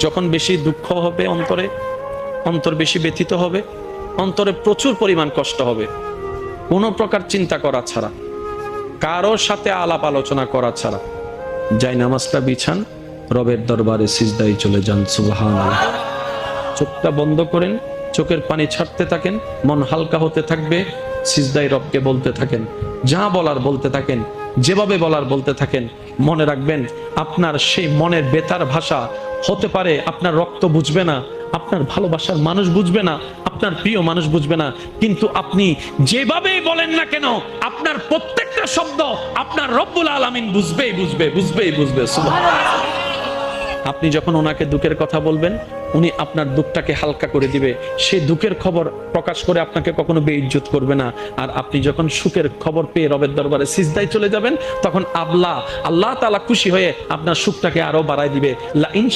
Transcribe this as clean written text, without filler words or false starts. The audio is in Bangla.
যখন বেশি দুঃখ হবে অন্তরে, অন্তর বেশি ব্যথিত হবে, অন্তরে প্রচুর পরিমাণ কষ্ট হবে, কোনো প্রকার চিন্তা করা ছাড়া, কারোর সাথে আলাপ আলোচনা করা ছাড়া যাই নামাজটা বিছান, রবের দরবারে সিজদায় চলে যান। সুবহানাল্লাহ। চোখটা বন্ধ করেন, চোখের পানি ছাড়তে থাকেন, মন হালকা হতে থাকবে, সিজদায় রবকে বলতে থাকেন, যা বলার বলতে থাকেন, যেভাবে বলার বলতে থাকেন। মনে রাখবেন, আপনার সেই মনের বেতার ভাষা হতে পারে আপনার রক্ত বুঝবে না, আপনার ভালোবাসার মানুষ বুঝবে না, আপনার প্রিয় মানুষ বুঝবে না, কিন্তু আপনি যেভাবেই বলেন না কেন, আপনার প্রত্যেকটা শব্দ আপনার রব্বুল আলামিন বুঝবেই বুঝবে, বুঝবেই বুঝবে। সুবহানাল্লাহ। আপনি যখন ওনাকে দুঃখের কথা বলবেন, উনি আপনার দুঃখটাকে হালকা করে দিবে, সেই দুঃখের খবর প্রকাশ করে আপনাকে কখনো বেইজ্জত করবে না। আর আপনি যখন সুখের খবর পেয়ে রবের দরবারে সিজদায় চলে যাবেন, তখন আল্লাহ তাআলা খুশি হয়ে আপনার সুখটাকে আরো বাড়ায় দিবে। লা ইন